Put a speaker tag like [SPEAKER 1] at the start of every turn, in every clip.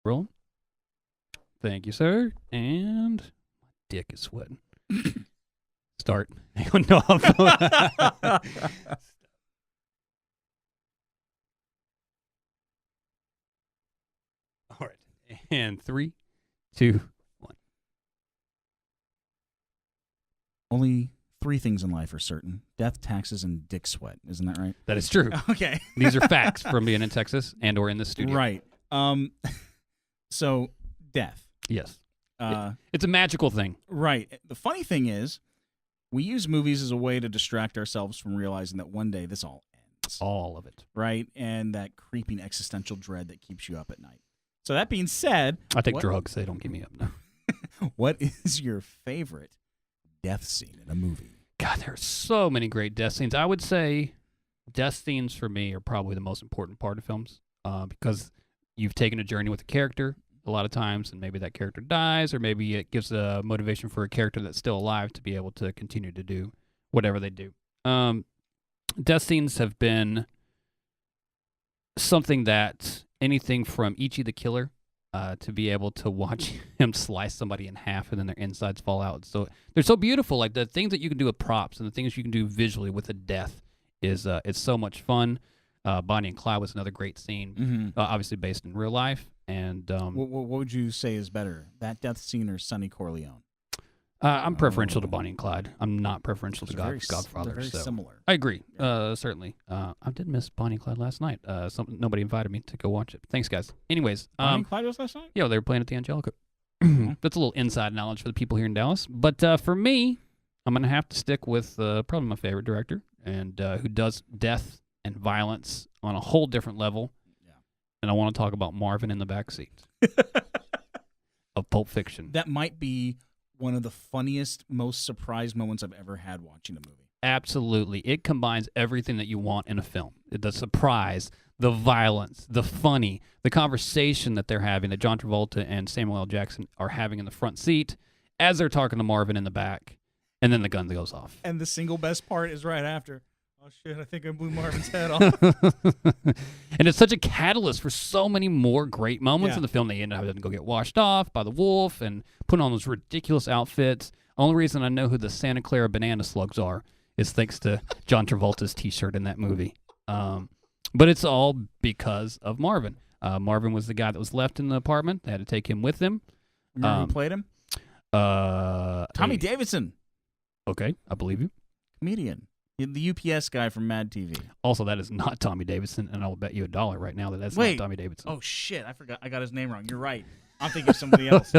[SPEAKER 1] Rolling. Thank you, sir. And my dick is sweating. Start. No, all right. And 3, 2, 1.
[SPEAKER 2] Only 3 things in life are certain: death, taxes, and dick sweat. Isn't that right?
[SPEAKER 1] That is true.
[SPEAKER 2] Okay.
[SPEAKER 1] These are facts from being in Texas and or in the studio.
[SPEAKER 2] Right. So death.
[SPEAKER 1] Yes. It's a magical thing.
[SPEAKER 2] Right. The funny thing is, we use movies as a way to distract ourselves from realizing that one day this all ends.
[SPEAKER 1] All of it.
[SPEAKER 2] Right? And that creeping existential dread that keeps you up at night. So that being said,
[SPEAKER 1] I take drugs. They don't keep me up now.
[SPEAKER 2] What is your favorite death scene in a movie?
[SPEAKER 1] God, there are so many great death scenes. I would say death scenes for me are probably the most important part of films because you've taken a journey with a character a lot of times, and maybe that character dies, or maybe it gives a motivation for a character that's still alive to be able to continue to do whatever they do. Death scenes have been something that anything from Ichi the Killer to be able to watch him slice somebody in half and then their insides fall out. So they're so beautiful. Like the things that you can do with props and the things you can do visually with a death is it's so much fun. Bonnie and Clyde was another great scene, obviously based in real life. And
[SPEAKER 2] what would you say is better, that death scene or Sonny Corleone?
[SPEAKER 1] I'm preferential to Bonnie and Clyde. I'm not preferential to Godfather.
[SPEAKER 2] They're very similar.
[SPEAKER 1] I agree. Yeah. Certainly. I did miss Bonnie and Clyde last night. Nobody invited me to go watch it. Thanks, guys. Anyways.
[SPEAKER 2] Bonnie and Clyde was last night?
[SPEAKER 1] Yeah, they were playing at the Angelica. That's a little inside knowledge for the people here in Dallas. But for me, I'm going to have to stick with probably my favorite director, and who does death and violence on a whole different level. Yeah. And I want to talk about Marvin in the Backseat of Pulp Fiction.
[SPEAKER 2] That might be one of the funniest, most surprised moments I've ever had watching a movie.
[SPEAKER 1] Absolutely. It combines everything that you want in a film. The surprise, the violence, the funny, the conversation that they're having, that John Travolta and Samuel L. Jackson are having in the front seat as they're talking to Marvin in the back, and then the gun goes off.
[SPEAKER 2] And the single best part is right after. Oh, shit, I think I blew Marvin's head off.
[SPEAKER 1] And it's such a catalyst for so many more great moments in the film. They end up having to go get washed off by the wolf and put on those ridiculous outfits. Only reason I know who the Santa Clara banana slugs are is thanks to John Travolta's T-shirt in that movie. But it's all because of Marvin. Marvin was the guy that was left in the apartment. They had to take him with them.
[SPEAKER 2] Remember who played him? Tommy Davidson.
[SPEAKER 1] Okay, I believe you.
[SPEAKER 2] Comedian. The UPS guy from Mad TV.
[SPEAKER 1] Also, that is not Tommy Davidson, and I will bet you $1 right now that that's not Tommy Davidson.
[SPEAKER 2] Oh, shit. I forgot. I got his name wrong. You're right. I'm thinking of somebody else.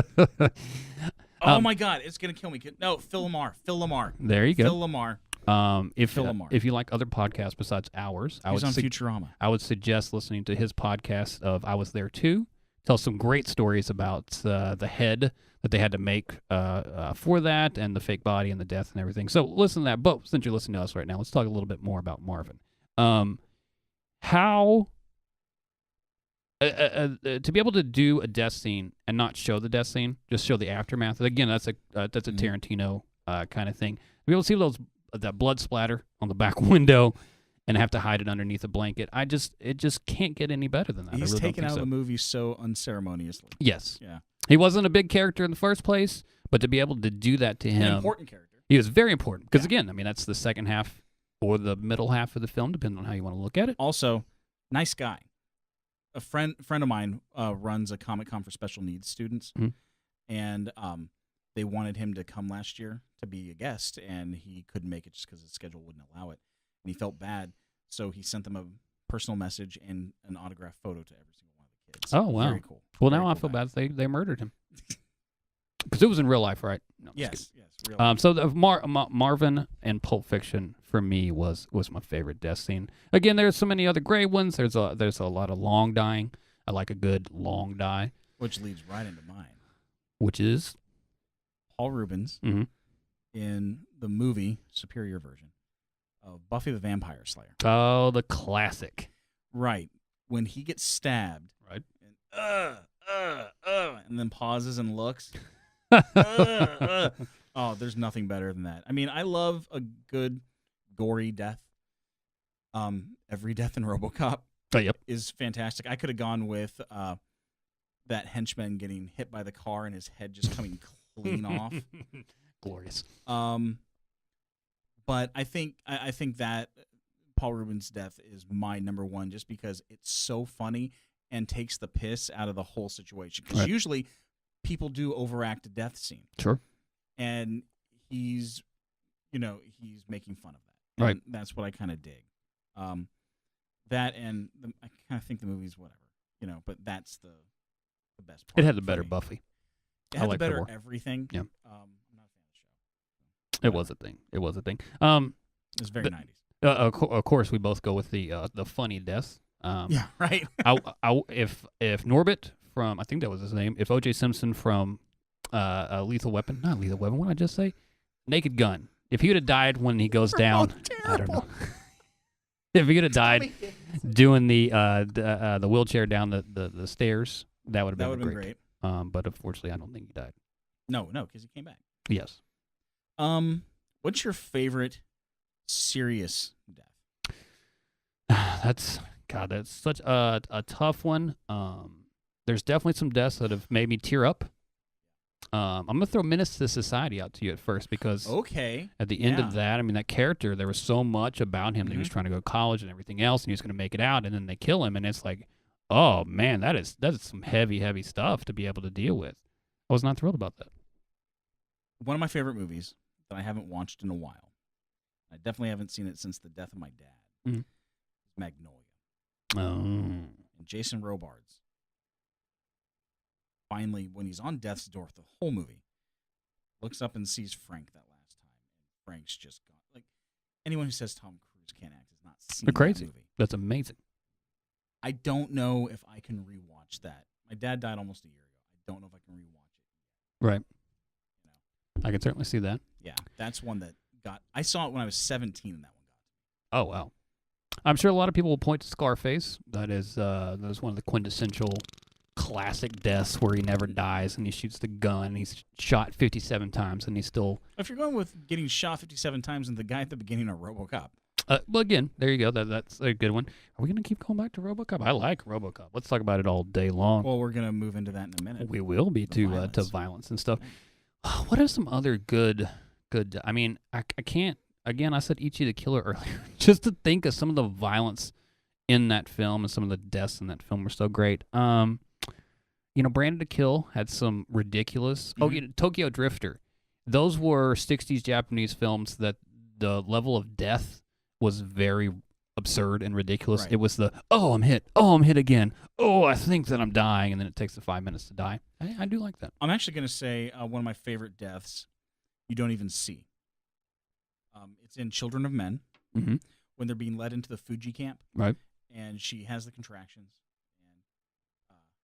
[SPEAKER 2] Oh, my God. It's going to kill me. No, Phil Lamar. Phil Lamar.
[SPEAKER 1] There you go.
[SPEAKER 2] Phil Lamar.
[SPEAKER 1] If you like other podcasts besides ours,
[SPEAKER 2] He's on Futurama.
[SPEAKER 1] I would suggest listening to his podcast of I Was There Too. Tells some great stories about the head that they had to make for that, and the fake body and the death and everything. So listen to that. But since you're listening to us right now, let's talk a little bit more about Marvin. How to be able to do a death scene and not show the death scene, just show the aftermath. Again, that's a Tarantino kind of thing. To be able to see that blood splatter on the back window and have to hide it underneath a blanket. It just can't get any better than that.
[SPEAKER 2] He's taken out of the movie so unceremoniously.
[SPEAKER 1] Yes.
[SPEAKER 2] Yeah.
[SPEAKER 1] He wasn't a big character in the first place, but to be able to do that to him.
[SPEAKER 2] An important character.
[SPEAKER 1] He was very important. Because again, I mean, that's the second half or the middle half of the film, depending on how you want to look at it.
[SPEAKER 2] Also, nice guy. A friend of mine runs a Comic-Con for special needs students, and they wanted him to come last year to be a guest, and he couldn't make it just because his schedule wouldn't allow it. And he felt bad, so he sent them a personal message and an autographed photo to every single one of the kids.
[SPEAKER 1] Oh, wow.
[SPEAKER 2] Very cool.
[SPEAKER 1] Well, now I feel bad they murdered him. Because it was in real life, right? No,
[SPEAKER 2] yes, real life.
[SPEAKER 1] So Marvin and Pulp Fiction, for me, was my favorite death scene. Again, there's so many other great ones. There's a lot of long dying. I like a good long die.
[SPEAKER 2] Which leads right into mine.
[SPEAKER 1] Which is?
[SPEAKER 2] Paul Rubens in the movie, superior version, of Buffy the Vampire Slayer.
[SPEAKER 1] Oh, the classic.
[SPEAKER 2] Right. When he gets stabbed.
[SPEAKER 1] Right.
[SPEAKER 2] And then pauses and looks. Oh, there's nothing better than that. I mean, I love a good, gory death. Every death in RoboCop is fantastic. I could have gone with that henchman getting hit by the car and his head just coming clean off.
[SPEAKER 1] Glorious.
[SPEAKER 2] But I think that Paul Rubens' death is my number one, just because it's so funny and takes the piss out of the whole situation. Because usually people do overact a death scene.
[SPEAKER 1] Sure.
[SPEAKER 2] And he's making fun of that.
[SPEAKER 1] Right.
[SPEAKER 2] And that's what I kind of dig. That and I kind of think the movie's whatever, but that's the best part.
[SPEAKER 1] It had the better
[SPEAKER 2] me.
[SPEAKER 1] Buffy.
[SPEAKER 2] It had the
[SPEAKER 1] liked her
[SPEAKER 2] better
[SPEAKER 1] more.
[SPEAKER 2] everything.
[SPEAKER 1] Yeah.
[SPEAKER 2] I'm not a fan of the show.
[SPEAKER 1] It was a thing. It was a thing.
[SPEAKER 2] It was very 90s.
[SPEAKER 1] Of course, we both go with the funny deaths.
[SPEAKER 2] Yeah, right.
[SPEAKER 1] If Norbit from, I think that was his name, if O.J. Simpson from not Lethal Weapon, what did I just say? Naked Gun. If he would have died when he goes down, I don't know. If he would have died doing the wheelchair down the stairs, that would have been great. But unfortunately, I don't think he died.
[SPEAKER 2] No, because he came back.
[SPEAKER 1] Yes.
[SPEAKER 2] What's your favorite serious death?
[SPEAKER 1] That's such a tough one. There's definitely some deaths that have made me tear up. I'm gonna throw Menace to Society out to you at first, because at the end of that, I mean, that character, there was so much about him that he was trying to go to college and everything else, and he was gonna make it out, and then they kill him, and it's like, oh man, that is some heavy stuff to be able to deal with. I was not thrilled about that.
[SPEAKER 2] One of my favorite movies that I haven't watched in a while, I definitely haven't seen it since the death of my dad, is Magnolia.
[SPEAKER 1] Oh.
[SPEAKER 2] And Jason Robards, finally, when he's on death's door the whole movie, looks up and sees Frank that last time, and Frank's just gone. Like, anyone who says Tom Cruise can't act has not seen
[SPEAKER 1] They're crazy.
[SPEAKER 2] that movie.
[SPEAKER 1] That's amazing.
[SPEAKER 2] I don't know if I can rewatch that. My dad died almost a year ago. I don't know if I can rewatch it.
[SPEAKER 1] Right. I can certainly see that.
[SPEAKER 2] Yeah, that's one that I saw it when I was 17, and that one
[SPEAKER 1] got. Oh wow. I'm sure a lot of people will point to Scarface. That is one of the quintessential classic deaths where he never dies, and he shoots the gun. He's shot 57 times, and he's still.
[SPEAKER 2] If you're going with getting shot 57 times and the guy at the beginning of RoboCop.
[SPEAKER 1] Well, again, there you go. That's a good one. Are we going to keep going back to RoboCop? I like RoboCop. Let's talk about it all day long.
[SPEAKER 2] Well, we're going to move into that in a minute.
[SPEAKER 1] We will be to violence and stuff. What are some other good? I mean, I can't. Again, I said Ichi the Killer earlier. Just to think of some of the violence in that film and some of the deaths in that film were so great. Branded to Kill had some ridiculous. Tokyo Drifter. Those were 60s Japanese films that the level of death was very absurd and ridiculous.
[SPEAKER 2] Right.
[SPEAKER 1] It was I'm hit again. Oh, I think that I'm dying, and then it takes the 5 minutes to die. I do like that.
[SPEAKER 2] I'm actually going to say one of my favorite deaths you don't even see. It's in Children of Men, when they're being led into the Fuji camp.
[SPEAKER 1] Right.
[SPEAKER 2] And she has the contractions, and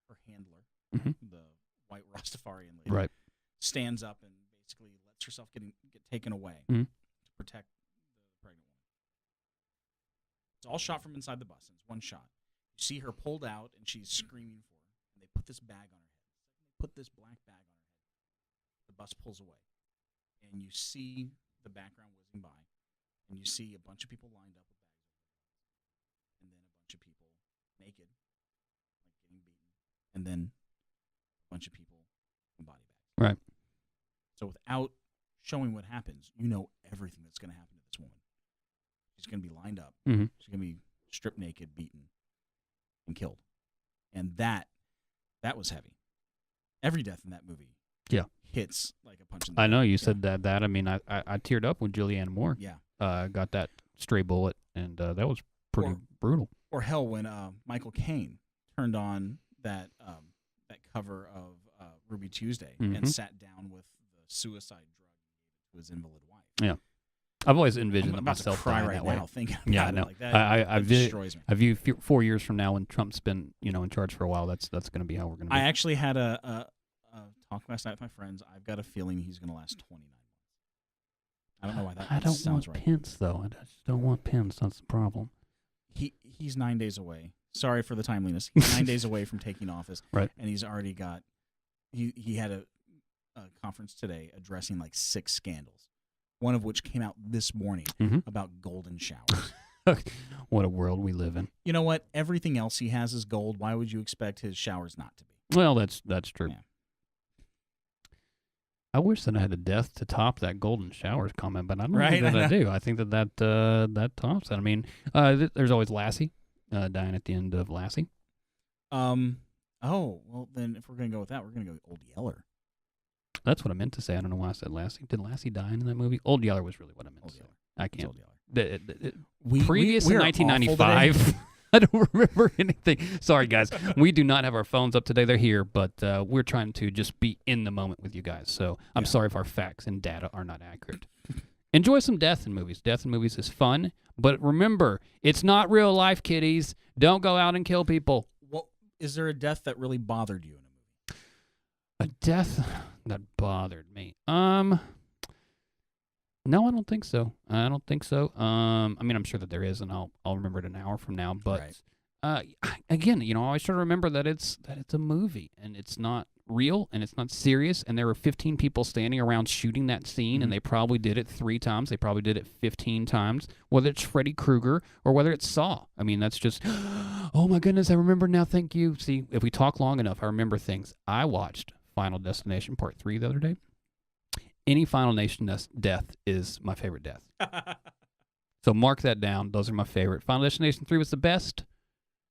[SPEAKER 2] her handler, the white Rastafarian lady,
[SPEAKER 1] right,
[SPEAKER 2] stands up and basically lets herself get taken away to protect the pregnant woman. It's all shot from inside the bus, and it's one shot. You see her pulled out, and she's screaming for her, and they put this bag on her head. They put this black bag on her head. The bus pulls away, and you see the background whizzing by, and you see a bunch of people lined up with bags over their heads, and then a bunch of people naked, like getting beaten, and then a bunch of people in body bags.
[SPEAKER 1] Right.
[SPEAKER 2] So without showing what happens, you know everything that's going to happen to this woman. She's going to be lined up. She's going to be stripped naked, beaten, and killed. And that was heavy. Every death in that movie hits like a punch in the
[SPEAKER 1] I know
[SPEAKER 2] gut.
[SPEAKER 1] you said that. I mean, I teared up when Julianne Moore got that stray bullet, and that was pretty brutal.
[SPEAKER 2] Or hell, when Michael Caine turned on that cover of Ruby Tuesday and sat down with the suicide drug to his invalid wife.
[SPEAKER 1] Yeah. I've always envisioned
[SPEAKER 2] I'm
[SPEAKER 1] myself
[SPEAKER 2] to cry
[SPEAKER 1] dying
[SPEAKER 2] right
[SPEAKER 1] that
[SPEAKER 2] now
[SPEAKER 1] way.
[SPEAKER 2] thinking about
[SPEAKER 1] Yeah,
[SPEAKER 2] it.
[SPEAKER 1] no.
[SPEAKER 2] Like that destroys me.
[SPEAKER 1] I view 4 years from now, when Trump's been in charge for a while, that's going to be how we're going to be.
[SPEAKER 2] I actually had a talk last night with my friends. I've got a feeling he's going to last 29 months. I don't know why that sounds right.
[SPEAKER 1] I don't want Pence, though. I just don't want Pence. That's the problem.
[SPEAKER 2] He's 9 days away. Sorry for the timeliness. He's 9 days away from taking office.
[SPEAKER 1] Right.
[SPEAKER 2] And he's already got he had a conference today addressing like 6 scandals, one of which came out this morning about golden showers.
[SPEAKER 1] What a world we live in.
[SPEAKER 2] You know what? Everything else he has is gold. Why would you expect his showers not to be?
[SPEAKER 1] Well, that's true.
[SPEAKER 2] Yeah.
[SPEAKER 1] I wish that I had a death to top that golden showers comment, but I don't
[SPEAKER 2] Right,
[SPEAKER 1] think that
[SPEAKER 2] I
[SPEAKER 1] I
[SPEAKER 2] know.
[SPEAKER 1] do. I think that tops that. I mean, there's always Lassie dying at the end of Lassie.
[SPEAKER 2] Oh, well, then if we're going to go with that, we're going to go with Old Yeller.
[SPEAKER 1] That's what I meant to say. I don't know why I said Lassie. Did Lassie die in that movie? Old Yeller was really what I meant
[SPEAKER 2] Old
[SPEAKER 1] to say.
[SPEAKER 2] Yeller.
[SPEAKER 1] I
[SPEAKER 2] It's
[SPEAKER 1] can't.
[SPEAKER 2] Old Yeller.
[SPEAKER 1] Previous
[SPEAKER 2] we
[SPEAKER 1] in
[SPEAKER 2] are awful
[SPEAKER 1] 1995, I don't remember anything. Sorry, guys. We do not have our phones up today. They're here, but we're trying to just be in the moment with you guys. So I'm
[SPEAKER 2] Yeah.
[SPEAKER 1] sorry if our facts and data are not accurate. Enjoy some death in movies. Death in movies is fun, but remember, it's not real life, kiddies. Don't go out and kill people.
[SPEAKER 2] Well, is there a death that really bothered you in a movie?
[SPEAKER 1] A death that bothered me. No, I don't think so. I don't think so. I mean, I'm sure that there is, and I'll remember it an hour from now. But again, I always try to remember that it's a movie and it's not real and it's not serious. And there were 15 people standing around shooting that scene, and they probably did it 3 times. They probably did it 15 times. Whether it's Freddy Krueger or whether it's Saw. I mean, that's just, oh my goodness, I remember now. Thank you. See, if we talk long enough, I remember things. I watched Final Destination Part 3 the other day. Any Final Nation death is my favorite death. So mark that down. Those are my favorite. Final Destination 3 was the best,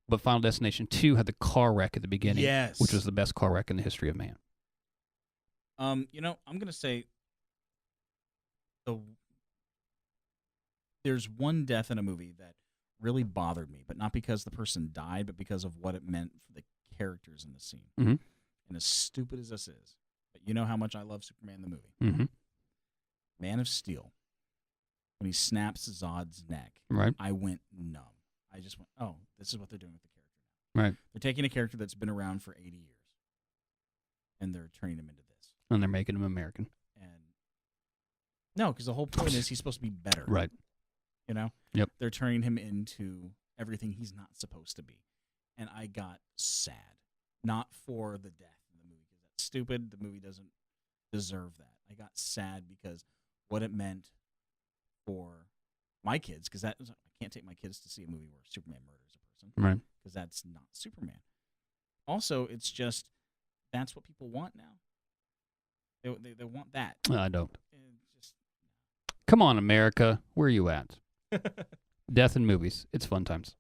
[SPEAKER 1] but Final Destination 2 had the car wreck at the beginning,
[SPEAKER 2] Yes.
[SPEAKER 1] which was the best car wreck in the history of man.
[SPEAKER 2] I'm going to say there's one death in a movie that really bothered me, but not because the person died, but because of what it meant for the characters in the scene.
[SPEAKER 1] Mhm.
[SPEAKER 2] And as stupid as this is, but you know how much I love Superman the movie.
[SPEAKER 1] Mm-hmm.
[SPEAKER 2] Man of Steel, when he snaps Zod's neck,
[SPEAKER 1] Right.
[SPEAKER 2] I went numb. I just went, oh, this is what they're doing with the character now.
[SPEAKER 1] Right.
[SPEAKER 2] They're taking a character that's been around for 80 years, and they're turning him into this.
[SPEAKER 1] And they're making him American.
[SPEAKER 2] And no, because the whole point is he's supposed to be better.
[SPEAKER 1] Right. Yep.
[SPEAKER 2] They're turning him into everything he's not supposed to be. And I got sad. Not for the death in the movie, because that's stupid. The movie doesn't deserve that. I got sad because what it meant for my kids, because I can't take my kids to see a movie where Superman murders a person.
[SPEAKER 1] Right.
[SPEAKER 2] Because that's not Superman. Also, it's just, that's what people want now. They want that.
[SPEAKER 1] I don't.
[SPEAKER 2] Just
[SPEAKER 1] Come on, America. Where are you at? Death in movies. It's fun times.